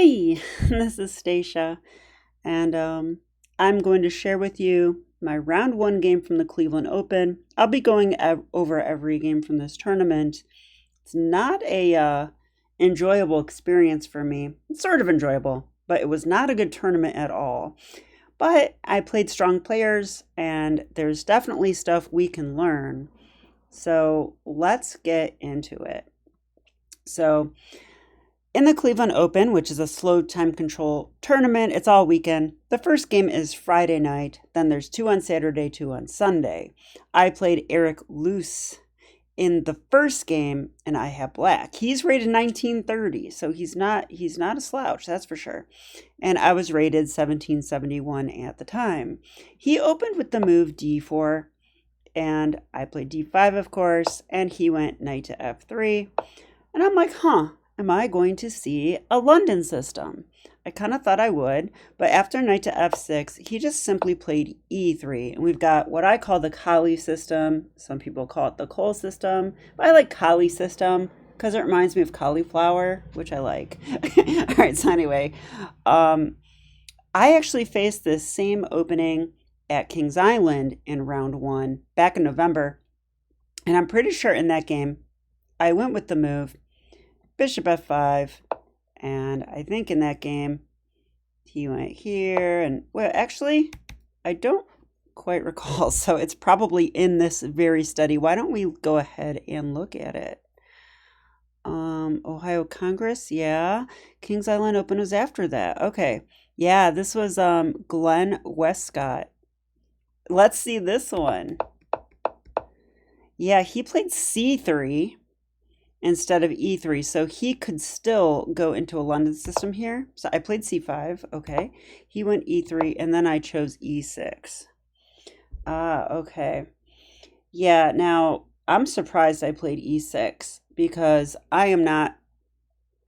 Hey, this is Stacia, and I'm going to share with you my round one game from the Cleveland Open. I'll be going over every game from this tournament. It's not a enjoyable experience for me. It's sort of enjoyable, but it was not a good tournament at all. But I played strong players, and there's definitely stuff we can learn. So let's get into it. So, in the Cleveland Open, which is a slow time control tournament, it's all weekend. The first game is Friday night. Then there's two on Saturday, two on Sunday. I played Eric Luce in the first game, and I have black. He's rated 1930, so he's not a slouch, that's for sure. And I was rated 1771 at the time. He opened with the move d4, and I played d5, of course, and he went knight to f3. And I'm like, am I going to see a London system? I kind of thought I would, but after knight to f6, he just simply played e3. And we've got what I call the Colle system. Some people call it the Colle system, but I like Colle system because it reminds me of cauliflower, which I like. All right, so anyway, I actually faced this same opening at Kings Island in round one back in November. And I'm pretty sure in that game, I went with the move bishop f5, and I think in that game he went here, and well, actually I don't quite recall, so it's probably in this very study. Why don't we go ahead and look at it? Ohio Congress, yeah. Kings Island Open was after that. Okay, yeah, this was Glenn Westcott. Let's see this one. Yeah, he played c3 instead of e3, so he could still go into a London system here. So I played c5, okay. He went e3, and then I chose e6. Okay. Yeah, now I'm surprised I played e6 because I am not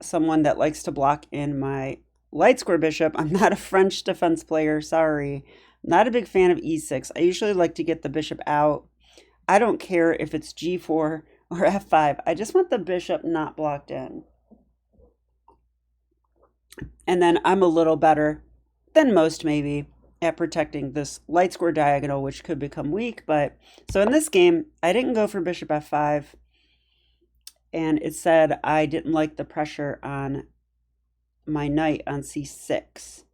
someone that likes to block in my light square bishop. I'm not a French defense player, sorry. Not a big fan of e6. I usually like to get the bishop out. I don't care if it's g4 or f5. I just want the bishop not blocked in. And then I'm a little better than most maybe at protecting this light square diagonal, which could become weak. But so in this game, I didn't go for bishop f5. And it said I didn't like the pressure on my knight on c6.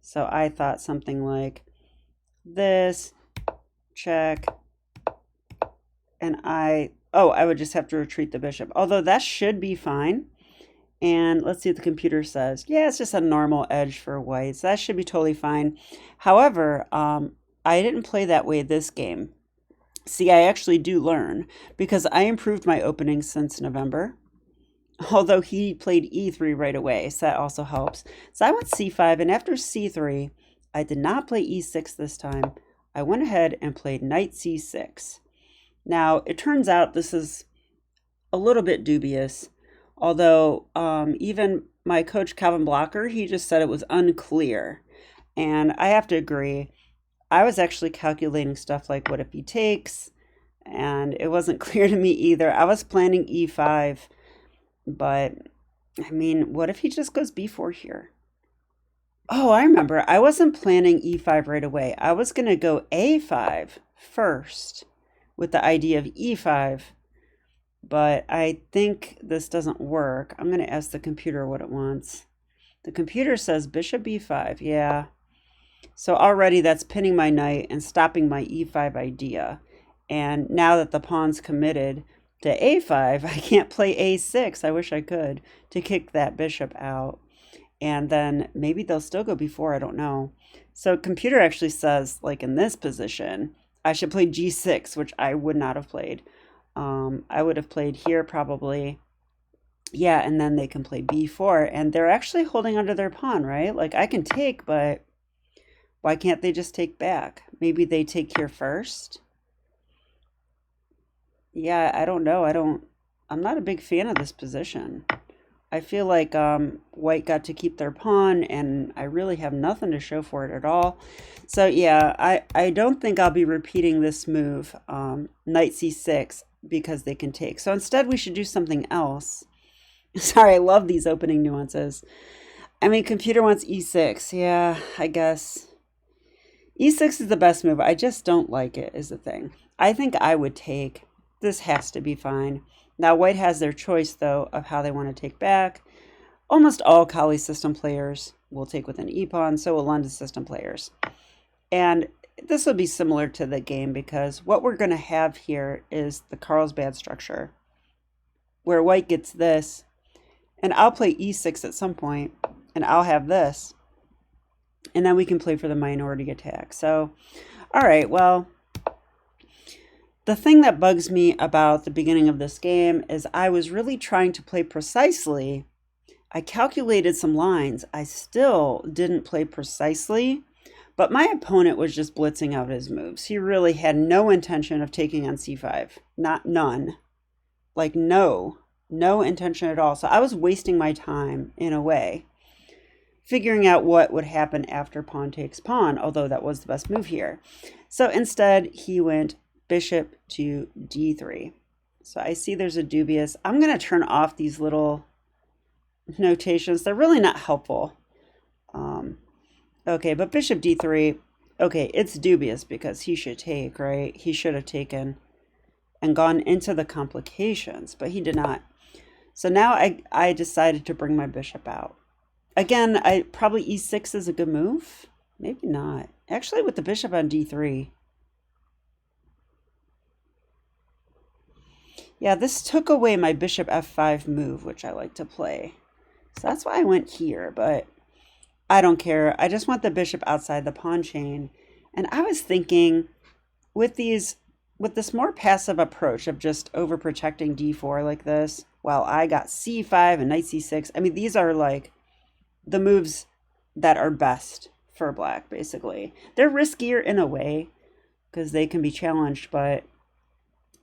So I thought something like this, check, and I would just have to retreat the bishop. Although that should be fine. And let's see what the computer says. Yeah, it's just a normal edge for white. So that should be totally fine. However, I didn't play that way this game. See, I actually do learn because I improved my opening since November. Although he played e3 right away, so that also helps. So I went c5, and after c3, I did not play e6 this time. I went ahead and played knight c6. Now, it turns out this is a little bit dubious, although even my coach, Calvin Blocker, he just said it was unclear. And I have to agree. I was actually calculating stuff like, what if he takes? And it wasn't clear to me either. I was planning e5, but I mean, what if he just goes b4 here? Oh, I remember. I wasn't planning e5 right away. I was going to go a5 first, with the idea of e5, but I think this doesn't work. I'm going to ask the computer what it wants. The computer says bishop b5, yeah. So already that's pinning my knight and stopping my e5 idea. And now that the pawn's committed to a5, I can't play a6, I wish I could, to kick that bishop out. And then maybe they'll still go b4, I don't know. So computer actually says, like in this position, I should play g6, which I would not have played. I would have played here probably. Yeah, and then they can play b4. And they're actually holding onto their pawn, right? Like I can take, but why can't they just take back? Maybe they take here first? Yeah, I don't know. I'm not a big fan of this position. I feel like white got to keep their pawn, and I really have nothing to show for it at all. So yeah, I don't think I'll be repeating this move, knight c6, because they can take. So instead we should do something else. Sorry, I love these opening nuances. I mean, computer wants e6. Yeah, I guess. E6 is the best move. I just don't like it, is the thing. I think I would take. This has to be fine. Now, white has their choice, though, of how they want to take back. Almost all Colle System players will take with an e-pawn, so will London System players. And this will be similar to the game because what we're going to have here is the Carlsbad structure, where white gets this, and I'll play e6 at some point, and I'll have this, and then we can play for the minority attack. So, all right, well, the thing that bugs me about the beginning of this game is I was really trying to play precisely. I calculated some lines. I still didn't play precisely, but my opponent was just blitzing out his moves. He really had no intention of taking on c5. None. Like no intention at all. So I was wasting my time in a way, figuring out what would happen after pawn takes pawn, although that was the best move here. So instead, he went bishop to d3. So I see there's a dubious. I'm going to turn off these little notations. They're really not helpful. Okay, but bishop d3. Okay, it's dubious because he should take, right? He should have taken and gone into the complications, but he did not. So now I decided to bring my bishop out. Again, probably e6 is a good move. Maybe not. Actually, with the bishop on d3. Yeah, this took away my bishop f5 move, which I like to play. So that's why I went here, but I don't care. I just want the bishop outside the pawn chain. And I was thinking with this more passive approach of just overprotecting d4 like this, while I got c5 and knight c6. I mean, these are like the moves that are best for black, basically. They're riskier in a way because they can be challenged, but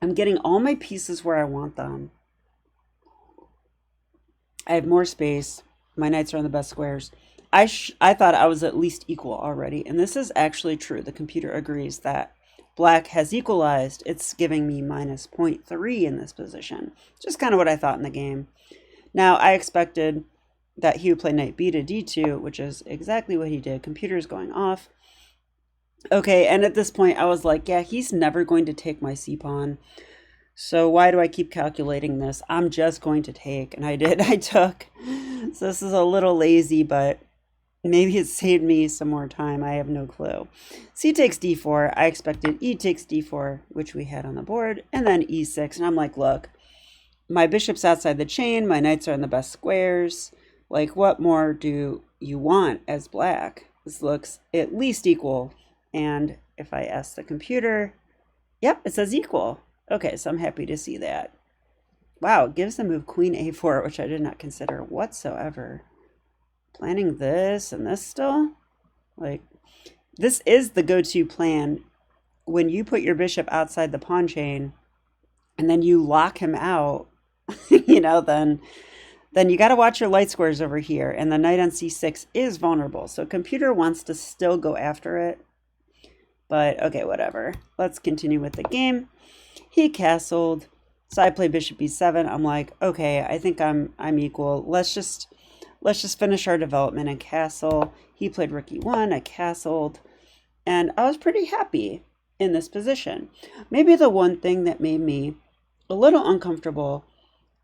I'm getting all my pieces where I want them. I have more space. My knights are on the best squares. I thought I was at least equal already, and this is actually true. The computer agrees that black has equalized. It's giving me minus 0.3 in this position. Just kind of what I thought in the game. Now, I expected that he would play knight b to d2, which is exactly what he did. Computer is going off. Okay, and at this point, I was like, yeah, he's never going to take my c-pawn. So why do I keep calculating this? I'm just going to take, and I did. I took. So this is a little lazy, but maybe it saved me some more time. I have no clue. C takes d4. I expected e takes d4, which we had on the board, and then e6. And I'm like, look, my bishop's outside the chain. My knights are in the best squares. Like, what more do you want as black? This looks at least equal. And if I ask the computer, yep, it says equal. Okay, so I'm happy to see that. Wow, it gives the move queen a4, which I did not consider whatsoever. Planning this and this still? Like, this is the go-to plan when you put your bishop outside the pawn chain and then you lock him out, you know, then you got to watch your light squares over here, and the knight on c6 is vulnerable. So computer wants to still go after it. But okay, whatever. Let's continue with the game. He castled. So I play bishop b7. I'm like, okay, I think I'm equal. Let's just finish our development and castle. He played rook e1. I castled, and I was pretty happy in this position. Maybe the one thing that made me a little uncomfortable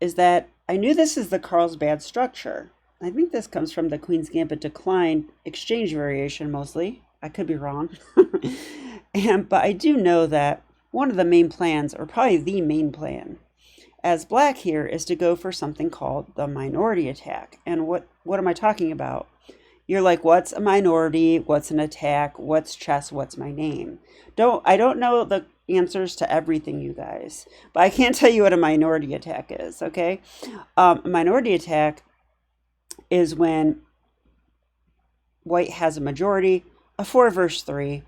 is that I knew this is the Carlsbad structure. I think this comes from the Queen's Gambit decline exchange variation mostly. I could be wrong. But I do know that one of the main plans, or probably the main plan, as black here is to go for something called the minority attack. And what am I talking about? You're like, what's a minority? What's an attack? What's chess? What's my name? I don't know the answers to everything, you guys, but I can't tell you what a minority attack is, okay? A minority attack is when white has a majority, a 4 versus 3.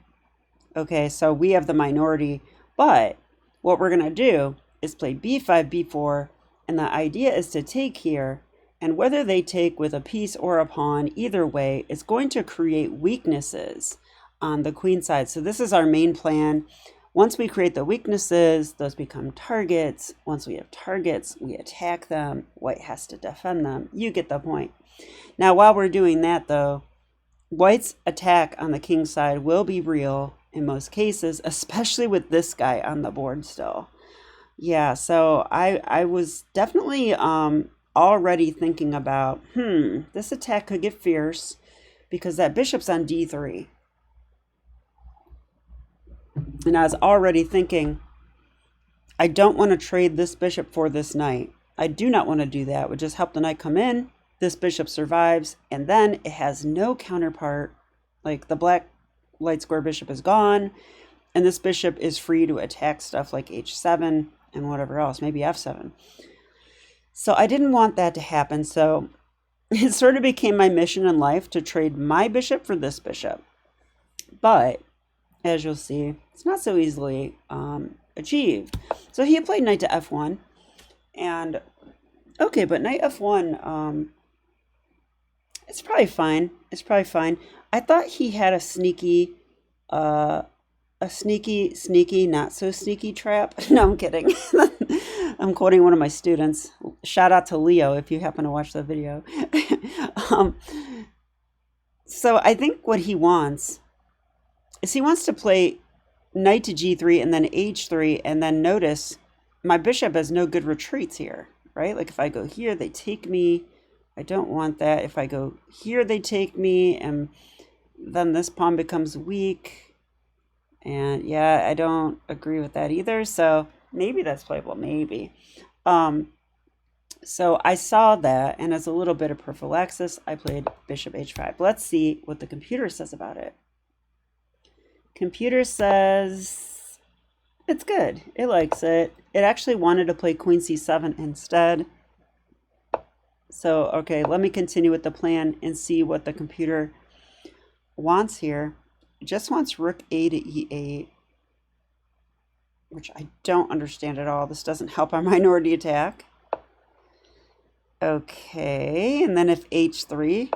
Okay, so we have the minority, but what we're going to do is play b5, b4, and the idea is to take here, and whether they take with a piece or a pawn, either way, it's going to create weaknesses on the queen side. So this is our main plan. Once we create the weaknesses, those become targets. Once we have targets, we attack them. White has to defend them. You get the point. Now, while we're doing that, though, White's attack on the king side will be real in most cases, especially with this guy on the board still. Yeah, so I was definitely already thinking about, this attack could get fierce because that bishop's on d3. And I was already thinking, I don't want to trade this bishop for this knight. I do not want to do that. It would just help the knight come in. This bishop survives, and then it has no counterpart. Like the black light square bishop is gone, and this bishop is free to attack stuff like h7 and whatever else, maybe f7. So I didn't want that to happen. So it sort of became my mission in life to trade my bishop for this bishop. But as you'll see, it's not so easily achieved. So he played knight to f1, and okay, but knight f1, it's probably fine. It's probably fine. I thought he had a sneaky, not so sneaky trap. No, I'm kidding. I'm quoting one of my students. Shout out to Leo if you happen to watch the video. So I think what he wants is he wants to play knight to g3 and then h3, and then notice my bishop has no good retreats here, right? Like if I go here, they take me. I don't want that. If I go here, they take me, and then this pawn becomes weak. And yeah, I don't agree with that either. So maybe that's playable, maybe. So I saw that, and as a little bit of prophylaxis, I played bishop h5. Let's see what the computer says about it. Computer says it's good. It likes it. It actually wanted to play queen c7 instead. So, okay, let me continue with the plan and see what the computer wants here. It just wants rook a to e8, which I don't understand at all. This doesn't help our minority attack. Okay, and then if h3,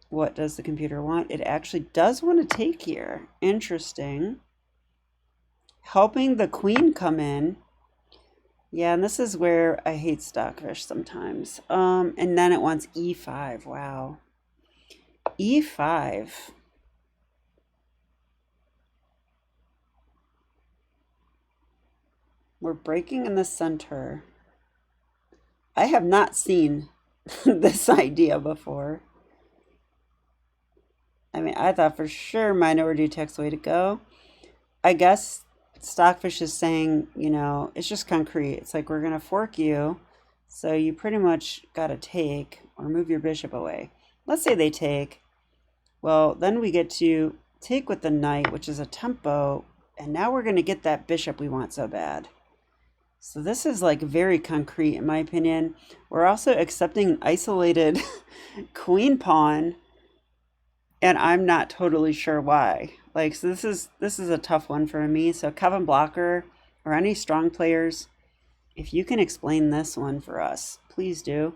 what does the computer want? It actually does want to take here. Interesting. Helping the queen come in. Yeah, and this is where I hate Stockfish sometimes. And then it wants e5. Wow. e5. We're breaking in the center. I have not seen this idea before. I mean, I thought for sure minority attack's the way to go. I guess Stockfish is saying, you know, it's just concrete. It's like, we're going to fork you, so you pretty much got to take or move your bishop away. Let's say they take. Well, then we get to take with the knight, which is a tempo, and now we're going to get that bishop we want so bad. So this is like very concrete, in my opinion. We're also accepting an isolated queen pawn, and I'm not totally sure why. Like, so this is a tough one for me. So Kevin Blocker or any strong players, if you can explain this one for us, please do.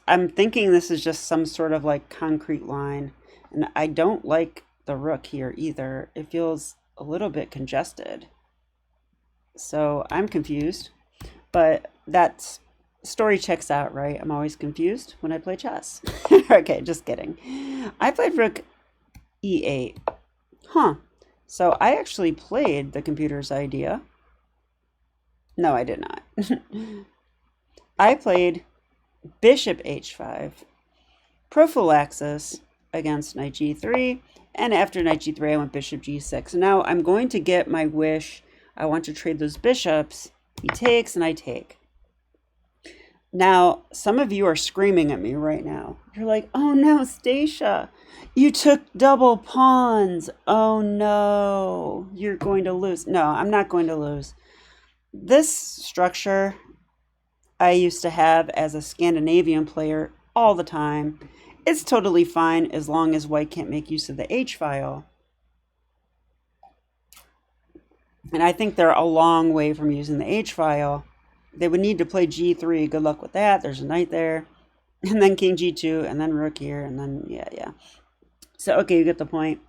I'm thinking this is just some sort of like concrete line, and I don't like the rook here either. It feels a little bit congested. So I'm confused, but that story checks out, right? I'm always confused when I play chess. Okay, just kidding. I played rook e8. Huh. So I actually played the computer's idea. No, I did not. I played bishop h5, prophylaxis against knight g3, and after knight g3 I went bishop g6. Now I'm going to get my wish. I want to trade those bishops. He takes and I take. Now, some of you are screaming at me right now. You're like, oh no, Stacia, you took double pawns. Oh no, you're going to lose. No, I'm not going to lose. This structure I used to have as a Scandinavian player all the time. It's totally fine as long as white can't make use of the h-file. And I think they're a long way from using the h-file. They would need to play g3. Good luck with that. There's a knight there. And then king g2, and then rook here, and then, yeah. So, okay, you get the point.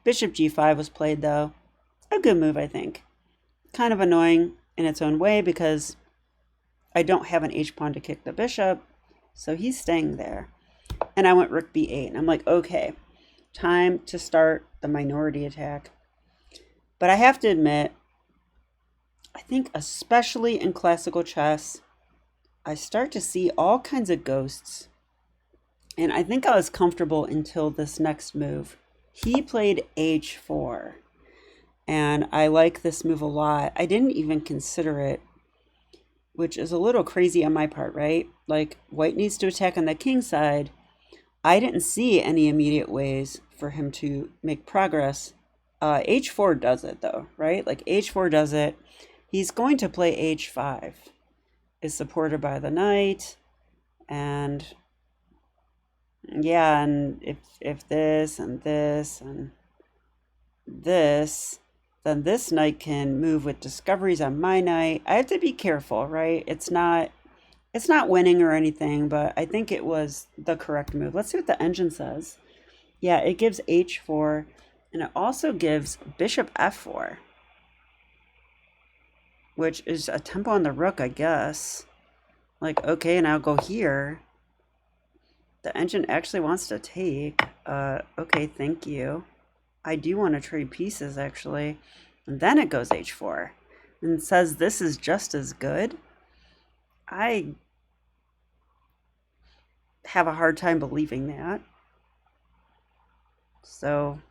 Bishop g5 was played, though. A good move, I think. kind of annoying in its own way because I don't have an h-pawn to kick the bishop, so he's staying there. And I went rook b8, and I'm like, okay, time to start the minority attack. But I have to admit, I think especially in classical chess, I start to see all kinds of ghosts. And I think I was comfortable until this next move. He played h4. And I like this move a lot. I didn't even consider it, which is a little crazy on my part, right? Like, white needs to attack on the king side. I didn't see any immediate ways for him to make progress. H4 does it, though, right? Like, H4 does it. He's going to play H5. Is supported by the knight. And, yeah, and if this and this and this, then this knight can move with discoveries on my knight. I have to be careful, right? It's not winning or anything, but I think it was the correct move. Let's see what the engine says. Yeah, it gives h4, and it also gives bishop f4, which is a tempo on the rook, I guess. Like, okay, and I'll go here. The engine actually wants to take. Okay, thank you. I do want to trade pieces, actually. And then it goes h4 and says this is just as good. I have a hard time believing that. So,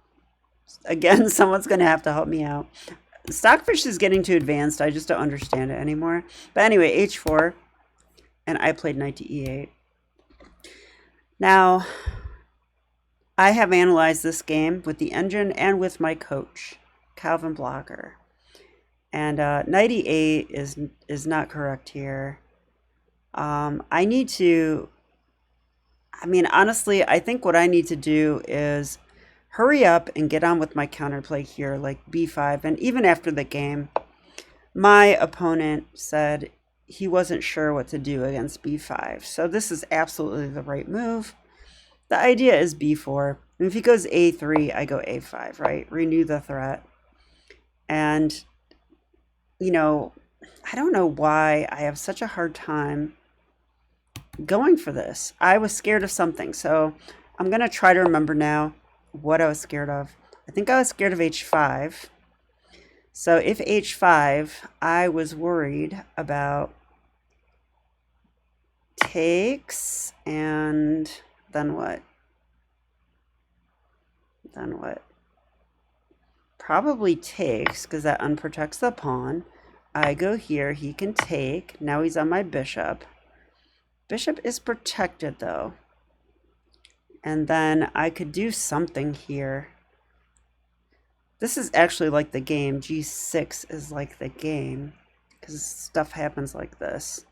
again, someone's going to have to help me out. Stockfish is getting too advanced. I just don't understand it anymore. But anyway, h4, and I played knight to e8. Now, I have analyzed this game with the engine and with my coach, Calvin Blocker. And knight e8 is not correct here. I need to, honestly, I think what I need to do is hurry up and get on with my counterplay here, like b5. And even after the game, my opponent said he wasn't sure what to do against b5. So this is absolutely the right move. The idea is b4. And if he goes a3, I go a5, right? Renew the threat. And, I don't know why I have such a hard time going for this. I was scared of something. So I'm going to try to remember now what I was scared of. I think I was scared of h5. So if h5, I was worried about takes, and then what? Then what? Probably takes, because that unprotects the pawn. I go here, he can take. Now he's on my bishop. Bishop is protected, though. And then I could do something here. This is actually like the game. G6 is like the game, because stuff happens like this.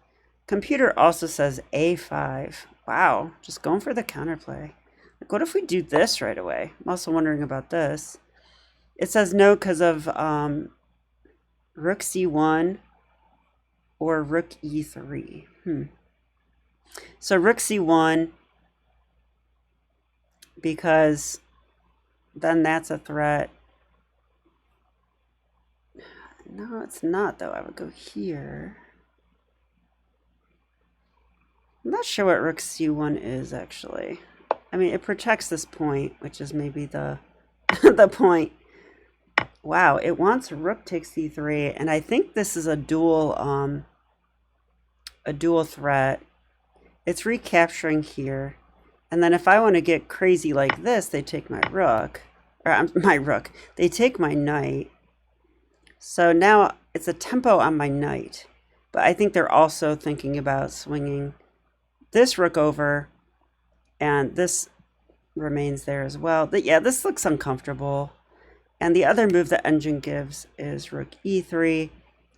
Computer also says a5. Wow, just going for the counterplay. Like, what if we do this right away? I'm also wondering about this. It says no because of rook c1 or rook e3. So rook c1, because then that's a threat. No, it's not, though. I would go here. I'm not sure what rook c1 is, actually. It protects this point, which is maybe the the point. Wow, it wants rook takes c3, and I think this is a dual threat. It's recapturing here, and then if I want to get crazy like this, they take my rook, or my rook. They take my knight. So now it's a tempo on my knight, but I think they're also thinking about swinging this rook over, and this remains there as well. But yeah, this looks uncomfortable. And the other move the engine gives is rook e3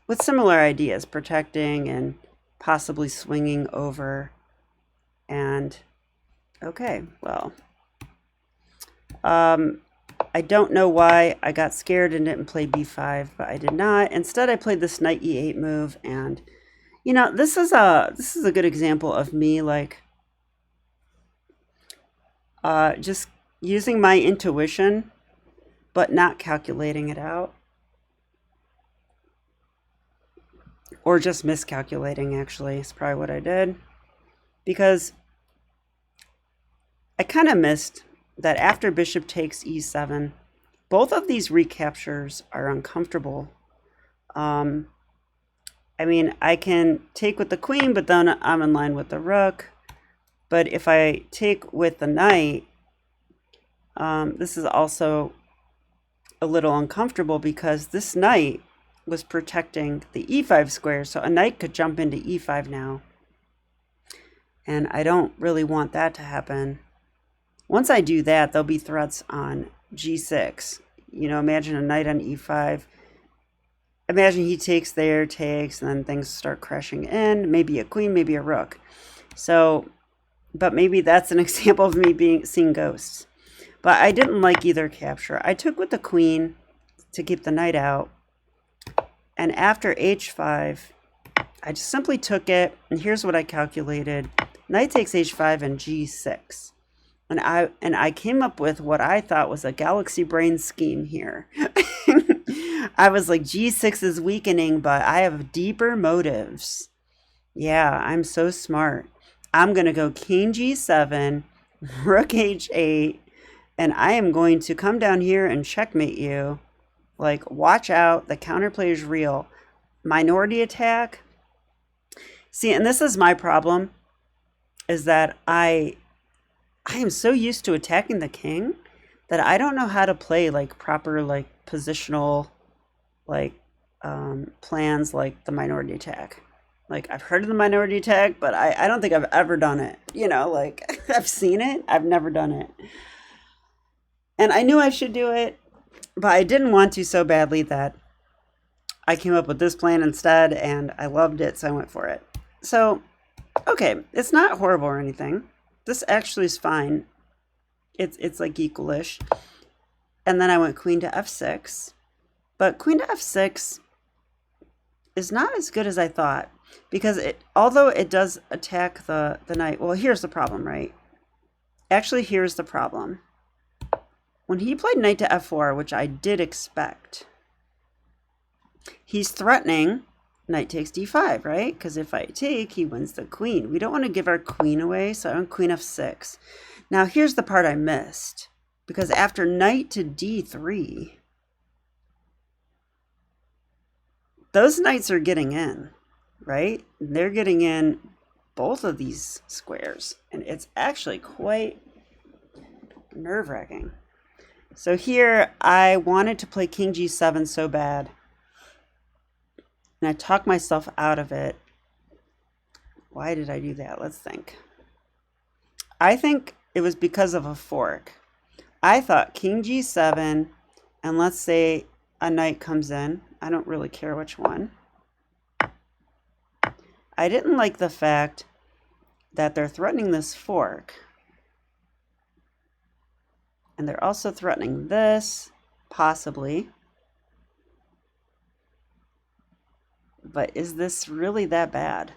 with similar ideas, protecting and possibly swinging over. And okay, well, I don't know why I got scared and didn't play b5, but I did not. Instead, I played this knight e8 move, and this is a good example of me just using my intuition, but not calculating it out. Or just miscalculating, actually, is probably what I did. Because I kind of missed that after bishop takes e7, both of these recaptures are uncomfortable. I mean, I can take with the queen, but then I'm in line with the rook. But if I take with the knight, this is also a little uncomfortable because this knight was protecting the e5 square. So a knight could jump into e5 now. And I don't really want that to happen. Once I do that, there'll be threats on g6. You know, imagine a knight on e5. Imagine he takes there, takes, and then things start crashing in. Maybe a queen, maybe a rook. So, but maybe that's an example of me seeing ghosts. But I didn't like either capture. I took with the queen to keep the knight out. And after h5, I just simply took it. And here's what I calculated. Knight takes h5 and g6. And I came up with what I thought was a galaxy brain scheme here. I was like, g6 is weakening, but I have deeper motives. Yeah, I'm so smart. I'm going to go king g7, rook h8, and I am going to come down here and checkmate you. Like, watch out, the counterplay is real. Minority attack. See, and this is my problem, is that I am so used to attacking the king that I don't know how to play like proper like positional like plans like the minority attack. Like, I've heard of the minority attack, but I don't think I've ever done it. You know, like I've seen it, I've never done it. And I knew I should do it, but I didn't want to so badly that I came up with this plan instead, and I loved it, so I went for it. So, okay, it's not horrible or anything. This actually is fine. It's like equalish. And then I went queen to f6. But queen to f6 is not as good as I thought, because although it does attack the knight, well, here's the problem, right? Actually, here's the problem. When he played knight to f4, which I did expect, he's threatening knight takes d5, right? Because if I take, he wins the queen. We don't want to give our queen away, so I went queen f6. Now, here's the part I missed, because after knight to d3, those knights are getting in, right? They're getting in both of these squares, and it's actually quite nerve-wracking. So here, I wanted to play king g7 so bad, and I talked myself out of it. Why did I do that? Let's think. I think it was because of a fork. I thought king g7, and let's say a knight comes in. I don't really care which one. I didn't like the fact that they're threatening this fork. And they're also threatening this, possibly. But is this really that bad?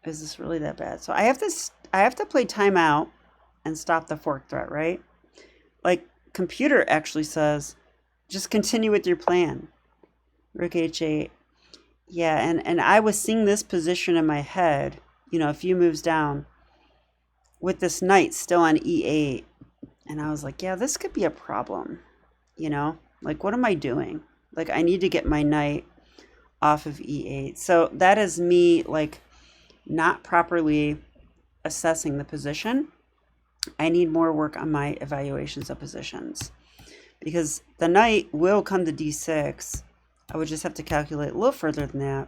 Is this really that bad? So I have to play timeout and stop the fork threat, right? Like, computer actually says, just continue with your plan. Rook h8. Yeah, and I was seeing this position in my head, you know, a few moves down, with this knight still on e8. And I was like, yeah, this could be a problem, you know? Like, what am I doing? Like, I need to get my knight off of e8. So that is me, like, not properly assessing the position. I need more work on my evaluations of positions, because the knight will come to d6. I would just have to calculate a little further than that.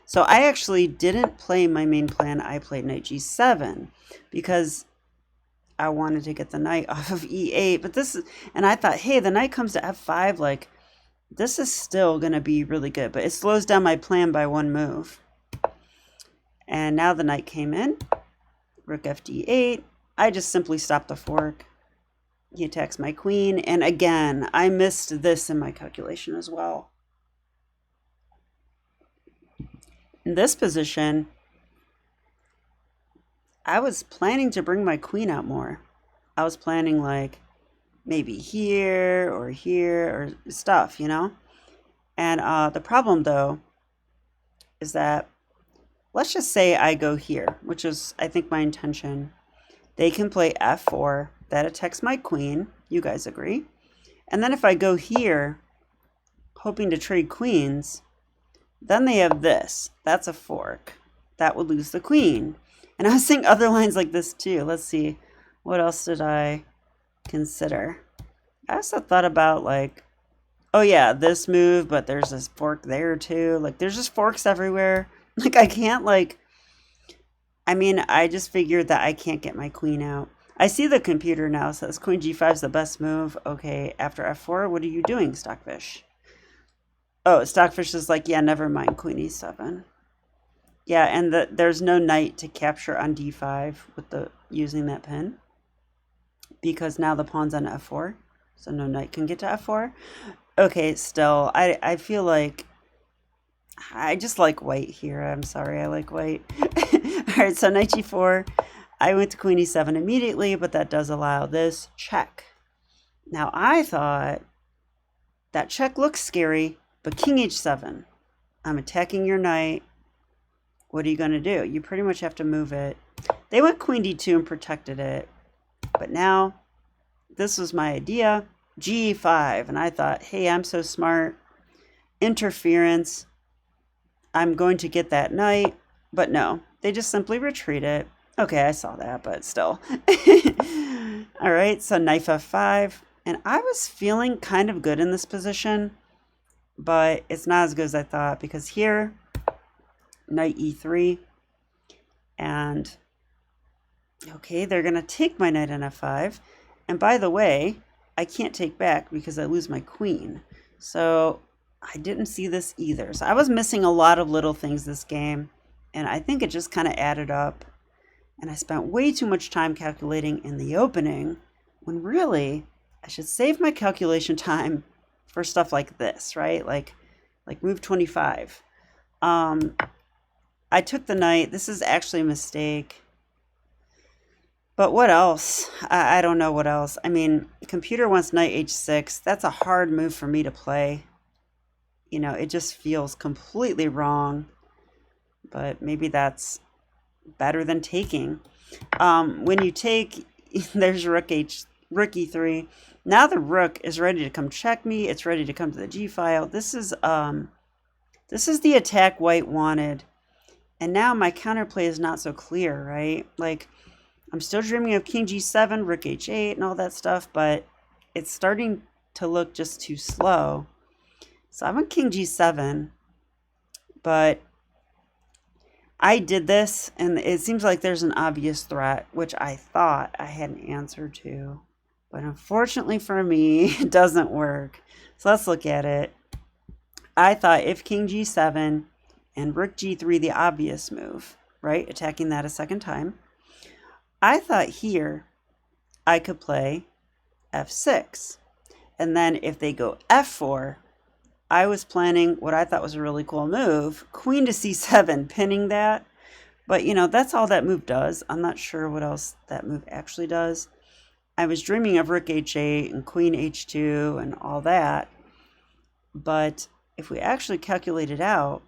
So I actually didn't play my main plan. I played knight g7 because I wanted to get the knight off of e8. But this is, and I thought, hey, the knight comes to f5, like, this is still going to be really good, but it slows down my plan by one move. And now the knight came in, rook fd8. I just simply stopped the fork. He attacks my queen, and again, I missed this in my calculation as well. In this position, I was planning to bring my queen out more. I was planning like maybe here or stuff, you know? And the problem, though, is that let's just say I go here, which is, I think, my intention. They can play f4. That attacks my queen. You guys agree? And then if I go here, hoping to trade queens, then they have this. That's a fork. That would lose the queen. And I was seeing other lines like this too. Let's see. What else did I consider? I also thought about like, oh yeah, this move, but there's this fork there too. Like there's just forks everywhere. Like I can't like, I mean, I just figured that I can't get my queen out. I see the computer now says queen g5 is the best move. Okay, after f4, what are you doing, Stockfish? Oh, Stockfish is like, yeah, never mind, queen e7. Yeah, and there's no knight to capture on d5 with the using that pin because now the pawn's on f4, so no knight can get to f4. Okay, still, I feel like I just like white here. I'm sorry, I like white. All right, so knight g4. I went to queen e7 immediately, but that does allow this check. Now, I thought that check looks scary, but king h7. I'm attacking your knight. What are you going to do? You pretty much have to move it. They went queen d2 and protected it. But now, this was my idea. g5. And I thought, hey, I'm so smart. Interference. I'm going to get that knight. But no, they just simply retreat it. Okay, I saw that, but still. All right, so knight f5. And I was feeling kind of good in this position, but it's not as good as I thought because here, knight e3. And, okay, they're going to take my knight on f5. And by the way, I can't take back because I lose my queen. So I didn't see this either. So I was missing a lot of little things this game. And I think it just kind of added up. And I spent way too much time calculating in the opening when really I should save my calculation time for stuff like this, right? Like move 25. I took the knight. This is actually a mistake. But what else? I don't know what else. I mean, computer wants knight h6. That's a hard move for me to play. You know, it just feels completely wrong. But maybe that's better than taking. When you take, there's rook e3. Now the rook is ready to come check me. It's ready to come to the g file. This is the attack white wanted. And now my counterplay is not so clear, right? Like, I'm still dreaming of king g7, rook h8, and all that stuff, but it's starting to look just too slow. So I went king g7, but I did this, and it seems like there's an obvious threat, which I thought I had an answer to. But unfortunately for me, it doesn't work. So let's look at it. I thought if king g7 and rook g3, the obvious move, right? Attacking that a second time. I thought here I could play f6. And then if they go f4, I was planning what I thought was a really cool move, queen to c7, pinning that. But, you know, that's all that move does. I'm not sure what else that move actually does. I was dreaming of rook h8 and queen h2 and all that. But if we actually calculate it out,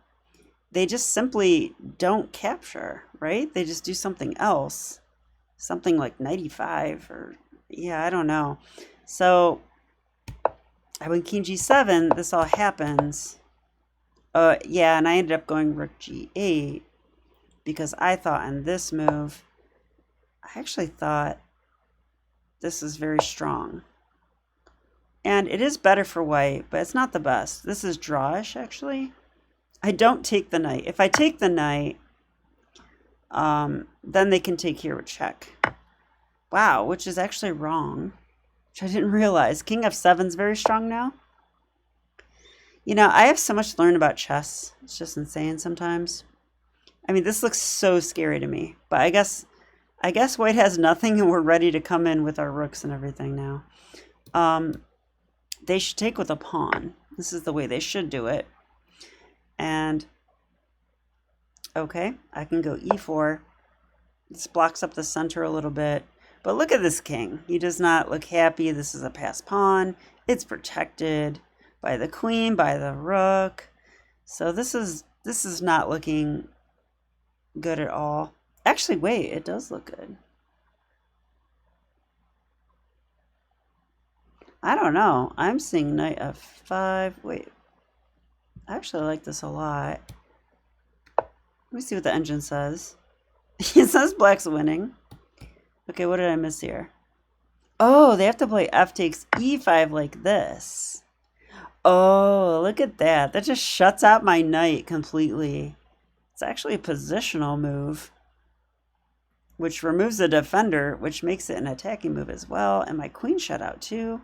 they just simply don't capture, right? They just do something else. Something like knight e5 or, yeah, I don't know. So I went king g7, this all happens. Yeah, and I ended up going rook g8 because I thought on this move, I actually thought this is very strong. And it is better for white, but it's not the best. This is drawish, actually. I don't take the knight. If I take the knight, then they can take here with check. Wow, which is actually wrong, which I didn't realize. King f7 is very strong now. You know, I have so much to learn about chess. It's just insane sometimes. I mean, this looks so scary to me, but I guess white has nothing and we're ready to come in with our rooks and everything now. They should take with a pawn. This is the way they should do it. And, okay, I can go e4. This blocks up the center a little bit. But look at this king. He does not look happy. This is a passed pawn. It's protected by the queen, by the rook. So this is not looking good at all. Actually, wait, it does look good. I don't know. I'm seeing knight f5. Wait, I actually like this a lot. Let me see what the engine says. It says black's winning. Okay, what did I miss here? Oh, they have to play f takes e5 like this. Oh, look at that. That just shuts out my knight completely. It's actually a positional move, which removes the defender, which makes it an attacking move as well. And my queen shut out too.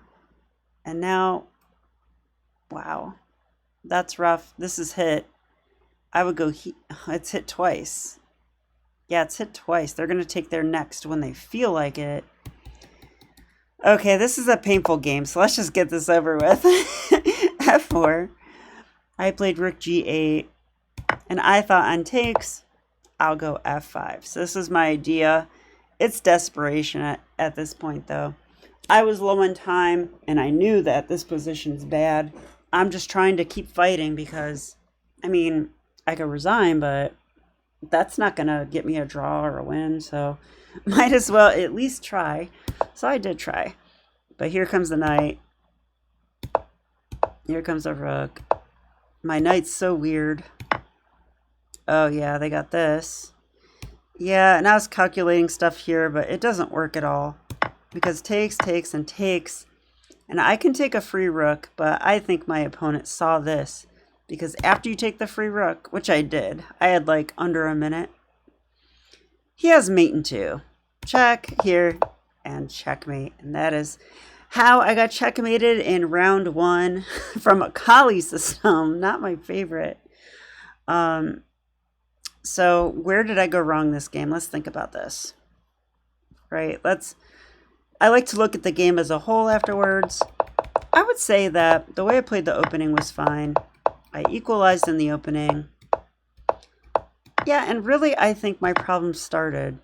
And now, wow, that's rough. This is hit. I would go, it's hit twice. Yeah, it's hit twice. They're going to take their next when they feel like it. Okay, this is a painful game, so let's just get this over with. f4. I played rook g8, and I thought on takes, I'll go f5. So this is my idea. It's desperation at this point, though. I was low on time, and I knew that this position's bad. I'm just trying to keep fighting because, I mean, I could resign, but that's not going to get me a draw or a win, so might as well at least try. So I did try. But here comes the knight. Here comes the rook. My knight's so weird. Oh, yeah, they got this. Yeah, and I was calculating stuff here, but it doesn't work at all. Because takes, takes, and takes. And I can take a free rook, but I think my opponent saw this. Because after you take the free rook, which I did, I had like under a minute. He has mate in two. Check here and checkmate. And that is how I got checkmated in round 1 from a Colle System. Not my favorite. So where did I go wrong this game? Let's think about this. Right, I like to look at the game as a whole afterwards. I would say that the way I played the opening was fine. I equalized in the opening. Yeah, and really I think my problem started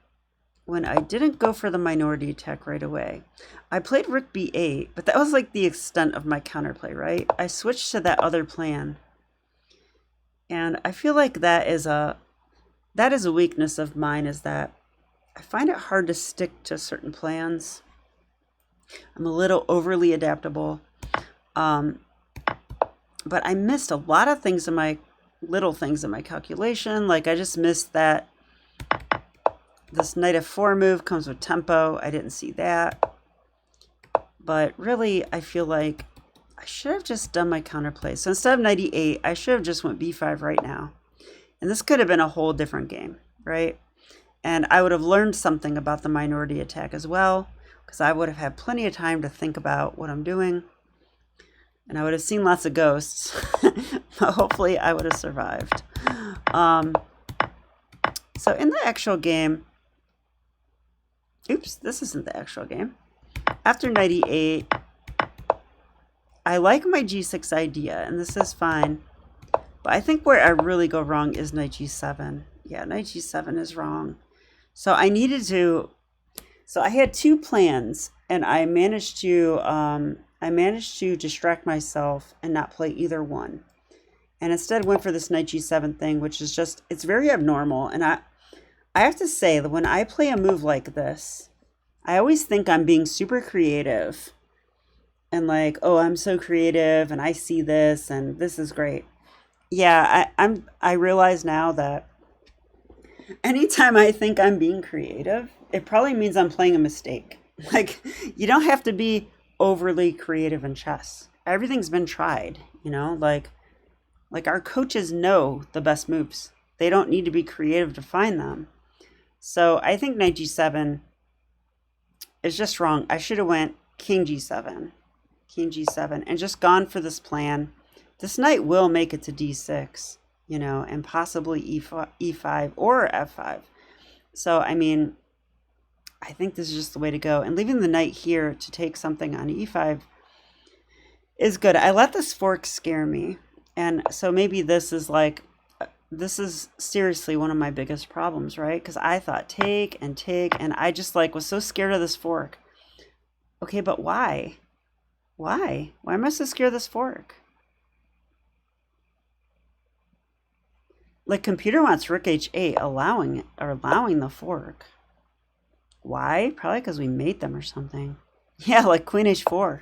when I didn't go for the minority attack right away. I played rook b8, but that was like the extent of my counterplay, right? I switched to that other plan. And I feel like that is a weakness of mine, is that I find it hard to stick to certain plans. I'm a little overly adaptable. But I missed a lot of things in my little things in my calculation. Like I just missed that this knight f4 move comes with tempo. I didn't see that. But really, I feel like I should have just done my counterplay. So instead of knight e8, I should have just went b5 right now. And this could have been a whole different game, right? And I would have learned something about the minority attack as well, because I would have had plenty of time to think about what I'm doing. And I would have seen lots of ghosts, but hopefully I would have survived. So in the actual game, oops, this isn't the actual game. After knight e8, I like my g6 idea, and this is fine. But I think where I really go wrong is knight g7. Yeah, knight g7 is wrong. So I needed to, so I had two plans, and I managed to distract myself and not play either one. And instead went for this knight g7 thing, which is just, it's very abnormal. And I have to say that when I play a move like this, I always think I'm being super creative. And like, oh, I'm so creative and I see this and this is great. Yeah, I realize now that anytime I think I'm being creative, it probably means I'm playing a mistake. Like, you don't have to be overly creative in chess. Everything's been tried, you know, like our coaches know the best moves. They don't need to be creative to find them. So I think knight g7 is just wrong. I should have went king g7, and just gone for this plan. This knight will make it to d6, you know, and possibly e5 or f5. So, I mean, I think this is just the way to go. And leaving the knight here to take something on e5 is good. I let this fork scare me. And so maybe this is like, this is seriously one of my biggest problems, right? Because I thought take, and I just like was so scared of this fork. Okay, but why? Why am I so scared of this fork? Like, computer wants rook h8, allowing the fork. Why? Probably because we made them or something. Yeah, like queen h4.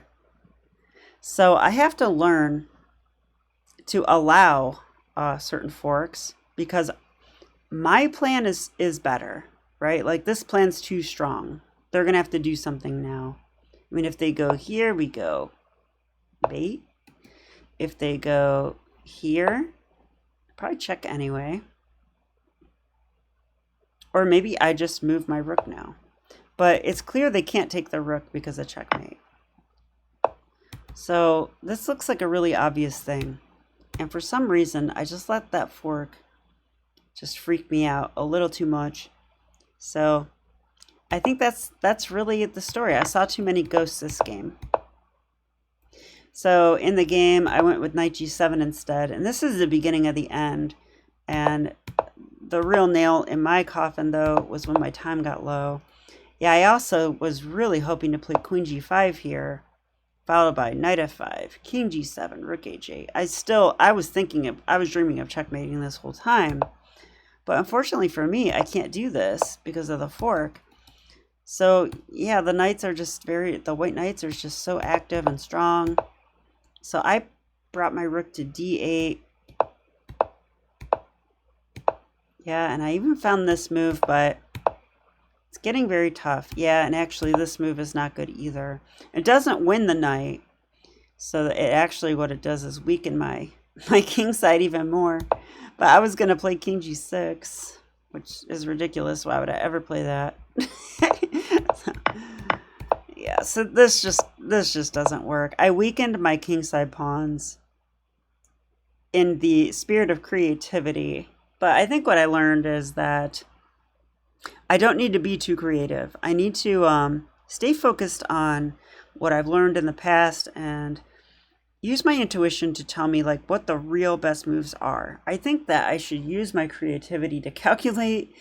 So I have to learn to allow certain forks because my plan is better, right? Like, this plan's too strong. They're going to have to do something now. I mean, if they go here, we go bait. If they go here, probably check anyway. Or maybe I just move my rook now. But it's clear they can't take the rook because of checkmate. So this looks like a really obvious thing. And for some reason, I just let that fork just freak me out a little too much. So I think that's really the story. I saw too many ghosts this game. So in the game, I went with knight g7 instead. And this is the beginning of the end. And the real nail in my coffin, though, was when my time got low. Yeah, I also was really hoping to play queen g5 here, followed by knight f5, king g7, rook h8. I was dreaming of checkmating this whole time. But unfortunately for me, I can't do this because of the fork. So yeah, the white knights are just so active and strong. So I brought my rook to d8. Yeah, and I even found this move, but it's getting very tough. Yeah, and actually this move is not good either. It doesn't win the knight. So what it does is weaken my king side even more. But I was going to play king g6, which is ridiculous. Why would I ever play that? Yeah, so this just doesn't work. I weakened my kingside pawns in the spirit of creativity. But I think what I learned is that I don't need to be too creative. I need to stay focused on what I've learned in the past and use my intuition to tell me like what the real best moves are. I think that I should use my creativity to calculate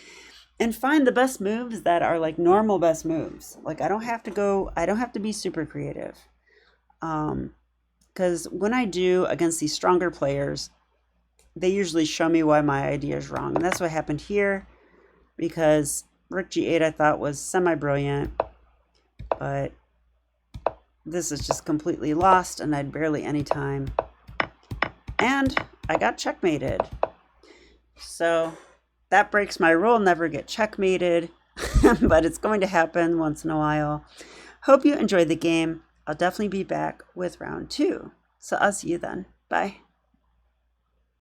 and find the best moves that are like normal best moves. Like, I don't have to be super creative. Because when I do against these stronger players, they usually show me why my idea is wrong. And that's what happened here, because rook g8 I thought was semi-brilliant, but this is just completely lost and I had barely any time. And I got checkmated. So that breaks my rule, never get checkmated, but it's going to happen once in a while. Hope you enjoyed the game. I'll definitely be back with round 2. So I'll see you then. Bye.